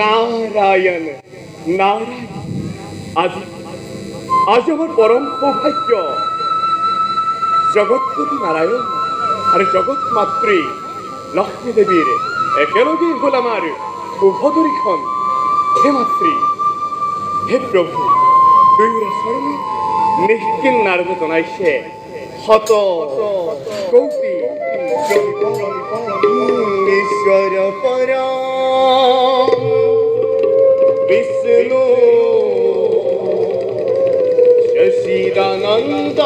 নারায়ণ নারায়ণ আজ আমার পরম সৌভাগ্য জগৎপতি নারায়ণ আর জগৎ মাতৃ লক্ষ্মী দেবীর একেলগে হল আমার উভদরিখন। হে মাতৃ, হে প্রভু, দুইরা শরণে নিষ্কিন নারদ জনাইছে শত কৌটি ঈশ্বর পরা বিষ্ণু শশিদানন্দ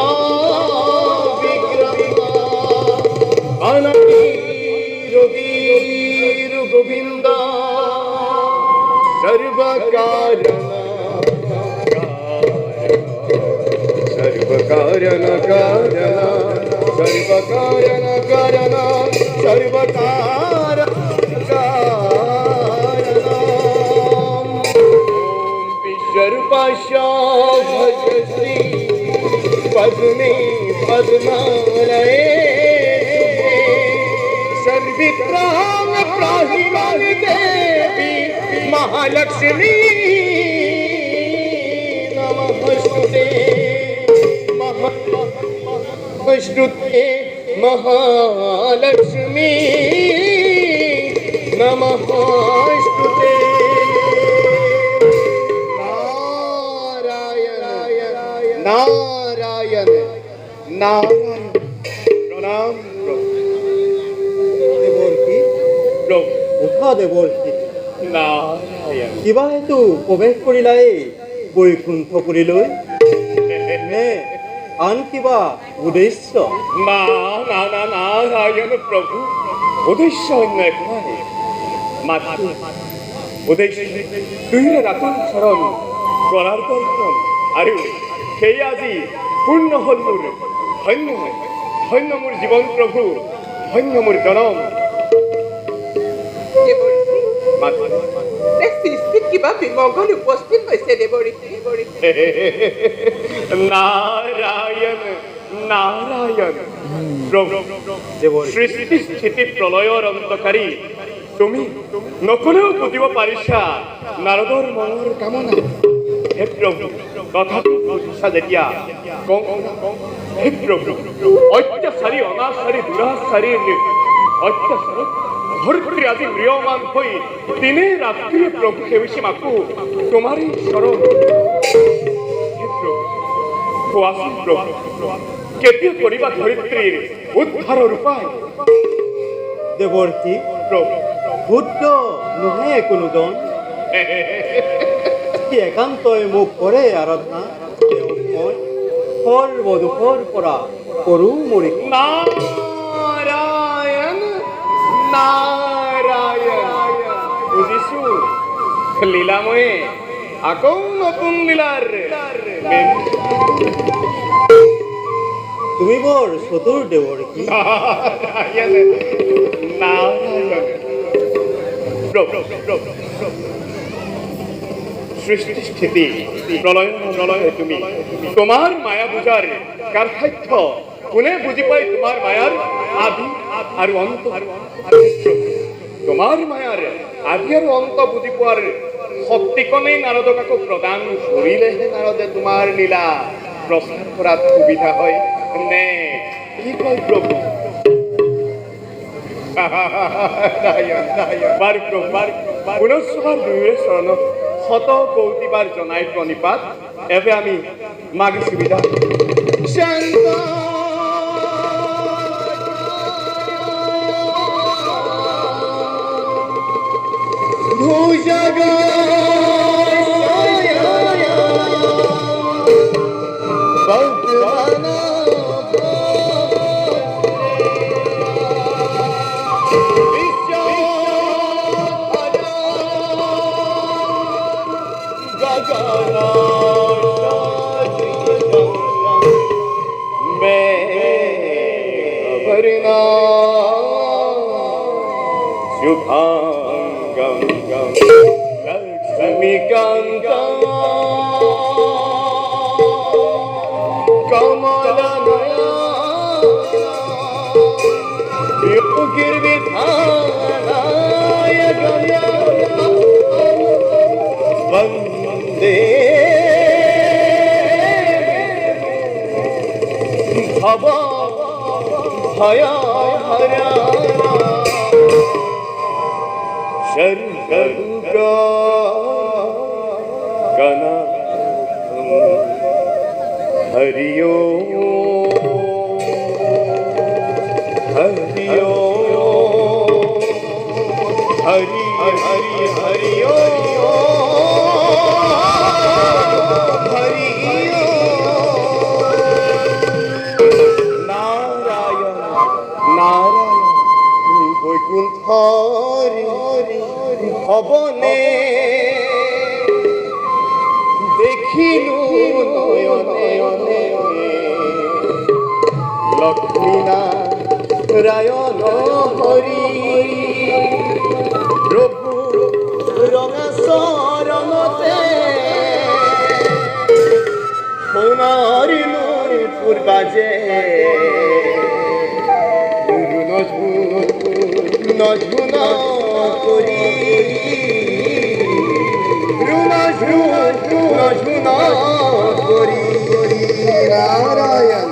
বিগ্রহ রবীর গোবিন্দ সর্বকারণ সর্বকারণ কারণ সর্বকারণ কারণ সর্বকার বিশ্বরূপাশ ভজশ্রী পদ্মে পদ্মালয়ে सर्वित्रां प्राहिमानि देवी महालक्ष्मी नमस्ते नमस्ते महालक्ष्मी नमस्ते नारायण नारायण नारायण प्रणाम কিবা হেতু প্ৰৱেশ কৰিলাই বৈকুণ্ঠপুৰীলৈ নে আন কিবা উদ্দেশ্য? না না না নারায়ণ প্রভু, উদ্দেশ্য অন্য এক নয়, মাত্র উদ্দেশ্য দুইরা রাতুল চরণ গলার দর্শন। আর সেই আজি পূর্ণ হল মোর ধন্য ধন্য মোর জীবন প্রভু, ধন্য মোর জনম। নারায়ণ নারায়ণ প্রভু, সৃষ্টি স্থিতি প্রলয়ের অন্তকারী তুমি নকলেও বুঝিব পাৰিছা নাৰদৰ মনৰ কামনা হে প্ৰভু তথাপি বুজিছা যেতিয়া কওঁ হে প্ৰভু অত্যাচাৰী অনাচাৰী দুৰাচাৰী অত্যাচাৰত ধৰিত্ৰী আজি ম্ৰিয়মান হৈ দিনে ৰাত্ৰিয়ে প্ৰভু সেৱিছে মাকো তোমাৰেই চৰণ হে প্ৰভু কোৱাচোন প্ৰভু কেতিয়া কৰিবা ধৰিত্ৰীৰ উদ্ধাৰৰ উপায় দেৱৰ্ষী প্ৰভু ক্ষুদ্ৰ নহয় কোনোজন একান্তই মোক কৰে আৰাধনা মই সৰ্বদোষৰ পৰা কৰো মৰি নাৰায়ণ নাৰায়ণ বুজিছো লীলাময়ে আকৌ নতুন লীলাৰ তুমি বৰ চতুৰ দেৱৰ্ষী নাৰায়ণ নাৰায়ণ সৃষ্টি স্থিতি প্ৰলয় নলয় তুমি তোমাৰ মায়া বুজাৰ কাৰ সাধ্য কোনে বুজি পায় তোমাৰ মায়াৰ আদি আৰু অন্ত তোমাৰ মায়াৰ আদি আৰু অন্ত বুজি পোৱাৰ শক্তিকণেই নাৰদক আকৌ প্ৰদান কৰিলেহে নাৰদে তোমাৰ লীলা প্ৰচাৰ কৰাত সুবিধা হয় নে কি কয় প্ৰভু বাৰু প্ৰভু পুনঃসভাৰ দুয়োৰে চৰণত শত কৌটিবাৰ জনাই প্ৰণিপাত এবে আমি মাগিছো বিদায় শান্ত शुभांगम लक्ष्मीकांता कमलनया गिर्विधानाय वंदे भव भया हरा शरणा गना हरिओ हरिओ हरि हरि हरिओ हरिओ नारायण नारायण বৈকুণ্ঠরি ভবনে দেখিলু নয়নে লক্ষ্মী নারায়ণ হরি প্রভু রঙা শরণতে সোনারিলু পূর্বাজে নঝুনা করি নঝুনা করি নারায়ণ